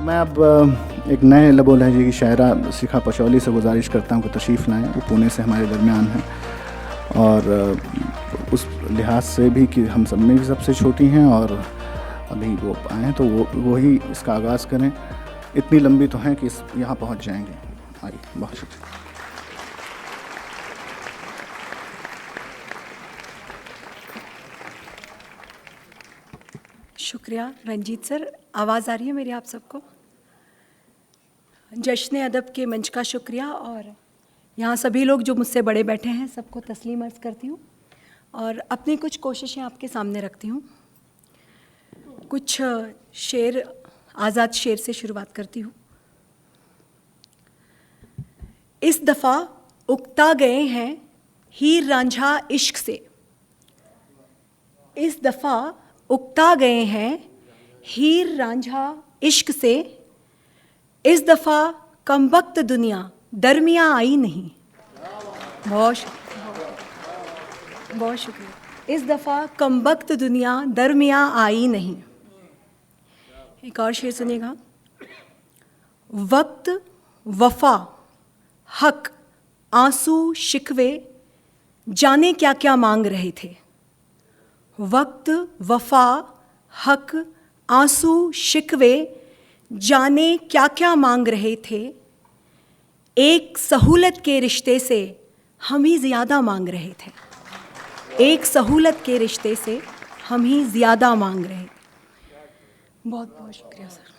मैं अब एक नए लबो लहजे की शायरा शिखा पचौली से गुजारिश करता हूँ कि तशरीफ़ लाएँ। वो पुणे से हमारे दरमियान हैं और उस लिहाज से भी कि हम सब में भी सबसे छोटी हैं और अभी वो आए हैं, तो वो ही इसका आगाज़ करें। इतनी लंबी तो हैं कि यहाँ पहुँच जाएंगे। आइए, बहुत शुक्रिया। शुक्रिया रंजीत सर। आवाज़ आ रही है मेरी आप सबको? जश्न अदब के मंच का शुक्रिया और यहाँ सभी लोग जो मुझसे बड़े बैठे हैं सबको तस्लीम अर्ज़ करती हूँ और अपनी कुछ कोशिशें आपके सामने रखती हूँ। कुछ शेर, आज़ाद शेर से शुरुआत करती हूँ। इस दफ़ा उकता गए हैं हीर रांझा इश्क से, इस दफ़ा उकता गए हैं हीर रांझा इश्क से, इस दफ़ा कमबख्त दुनिया दरमियाँ आई नहीं। बहुत शुक्रिया। इस दफ़ा कमबख्त दुनिया दरमियाँ आई नहीं। एक और शेर सुनिएगा। वक्त, वफा, हक, आंसू, शिकवे जाने क्या क्या मांग रहे थे। वक्त, वफा, हक, आंसू, शिकवे जाने क्या क्या मांग रहे थे। एक सहूलत के रिश्ते से हम ही ज़्यादा मांग रहे थे। एक सहूलत के रिश्ते से हम ही ज़्यादा मांग रहे थे। बहुत बहुत शुक्रिया सर।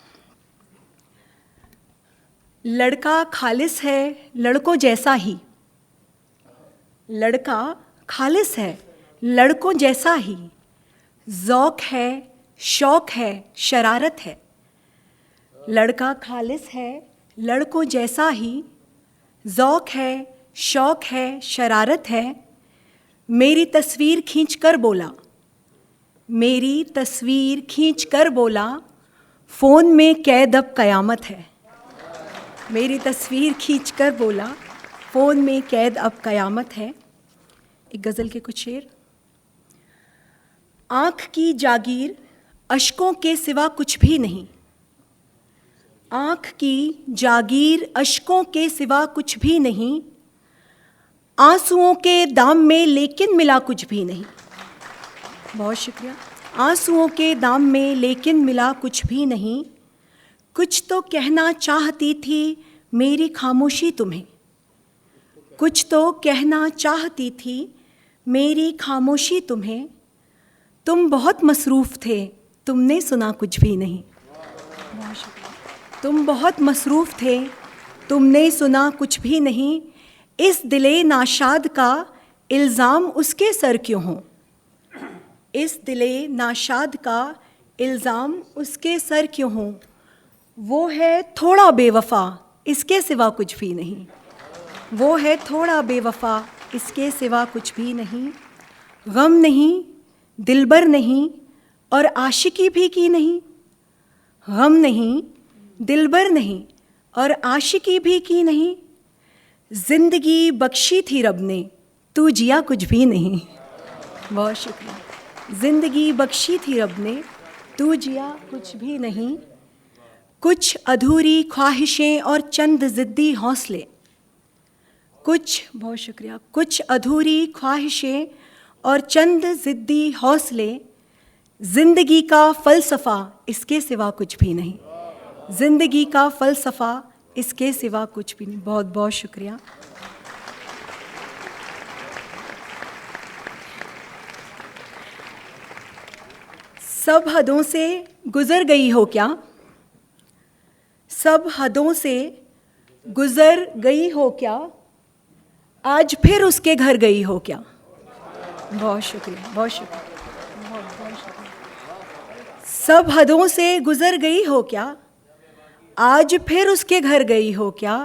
लड़का खालिस है लड़कों जैसा ही, लड़का खालिस है लड़कों जैसा ही, ज़ौक़ है, शौक़ है, शरारत है। लड़का खालिस है लड़कों जैसा ही, ज़ौक़ है, शौक़ है, शरारत है। मेरी तस्वीर खींच कर बोला, मेरी तस्वीर खींच कर बोला, फ़ोन में कैद अब क़यामत है। मेरी तस्वीर खींच कर बोला, फ़ोन में कैद अब क़यामत है। एक गज़ल के कुछ शेर। आँख की जागीर अश्कों के सिवा कुछ भी नहीं, आँख की जागीर अश्कों के सिवा कुछ भी नहीं, आंसुओं के दाम में लेकिन मिला कुछ भी नहीं। बहुत शुक्रिया। आंसुओं के दाम में लेकिन मिला कुछ भी नहीं। कुछ तो कहना चाहती थी मेरी खामोशी तुम्हें, कुछ तो कहना चाहती थी मेरी खामोशी तुम्हें। तुम बहुत मसरूफ़ थे तुमने सुना कुछ भी नहीं। तुम बहुत मसरूफ़ थे तुमने सुना कुछ भी नहीं। इस दिले नाशाद का इल्ज़ाम उसके सर क्यों हो, इस दिले नाशाद का इल्ज़ाम उसके सर क्यों हो। वो है थोड़ा बेवफ़ा इसके सिवा कुछ भी नहीं, वो है थोड़ा बेवफ़ा इसके सिवा कुछ भी नहीं। गम नहीं, दिलबर नहीं और आशिकी भी की नहीं। गम नहीं, दिलबर नहीं और आशिकी भी की नहीं। ज़िंदगी बख्शी थी रब ने तू जिया कुछ भी नहीं। बहुत शुक्रिया। ज़िंदगी बख्शी थी रब ने तू जिया कुछ भी नहीं। कुछ अधूरी ख्वाहिशें और चंद ज़िद्दी हौसले, कुछ, बहुत शुक्रिया, कुछ अधूरी ख्वाहिशें और चंद ज़िद्दी हौसले। ज़िंदगी का फ़लसफ़ा इसके सिवा कुछ भी नहीं, ज़िंदगी का फ़लसफ़ा इसके सिवा कुछ भी नहीं। बहुत बहुत शुक्रिया। सब हदों से गुज़र गई हो क्या, सब हदों से गुज़र गई हो क्या, आज फिर उसके घर गई हो क्या। बहुत शुक्रिया, बहुत शुक्रिया, बहुत शुक्रिया। सब हदों से गुज़र गई हो क्या, आज फिर उसके घर गई हो क्या।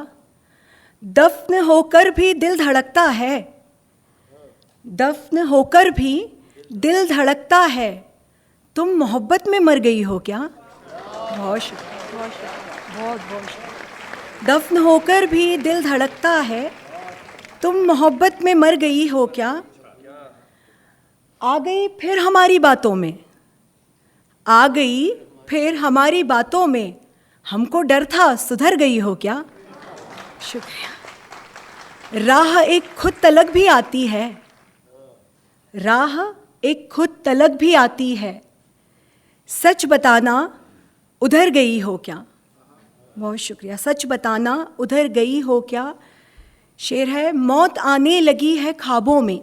दफन होकर भी दिल धड़कता है, दफन होकर भी दिल धड़कता है। तुम मोहब्बत में मर गई हो क्या। बहुत शुक्रिया, बहुत शुक्रिया, बहुत बहुत शुक्रिया। दफन होकर भी दिल धड़कता है, तुम मोहब्बत में मर गई हो क्या। आ गई फिर हमारी बातों में, आ गई फिर हमारी बातों में, हमको डर था सुधर गई हो क्या। शुक्रिया। राह एक खुद तलक भी आती है, राह एक खुद तलक भी आती है, सच बताना उधर गई हो क्या। बहुत शुक्रिया। सच बताना उधर गई हो क्या। शेर है, मौत आने लगी है ख्वाबों में,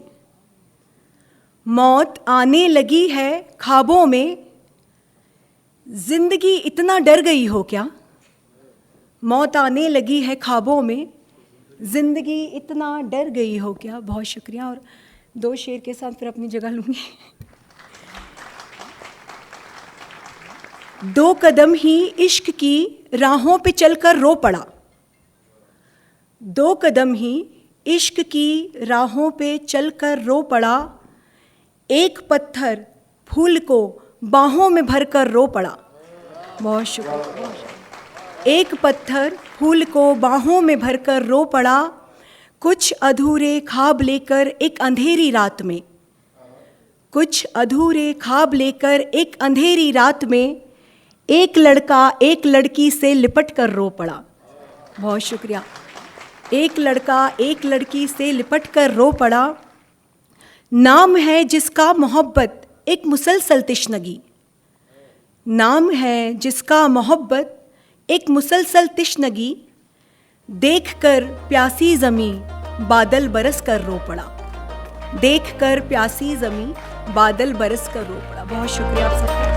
मौत आने लगी है ख्वाबों में, जिंदगी इतना डर गई हो क्या। मौत आने लगी है ख्वाबों में, जिंदगी इतना डर गई हो क्या। बहुत शुक्रिया। और 2 शेर के साथ फिर अपनी जगह लूंगी। 2 कदम ही इश्क की राहों पे चलकर रो पड़ा, 2 कदम ही इश्क की राहों पे चलकर रो पड़ा, एक पत्थर फूल को बाहों में भरकर रो पड़ा। बहुत शुक्रिया। एक पत्थर फूल को बाहों में भरकर रो पड़ा, कुछ अधूरे ख्वाब लेकर एक अंधेरी रात में, कुछ अधूरे ख्वाब लेकर एक अंधेरी रात में, एक लड़का एक लड़की से लिपट कर रो पड़ा। बहुत शुक्रिया। एक लड़का एक लड़की से लिपट कर रो पड़ा, नाम है जिसका मोहब्बत एक मुसलसल तिश्नगी, नाम है जिसका मोहब्बत एक मुसलसल तिश्नगी, देखकर प्यासी ज़मीं बादल बरस कर रो पड़ा, देखकर प्यासी ज़मीं बादल बरस कर रो पड़ा। बहुत शुक्रिया आप सबका।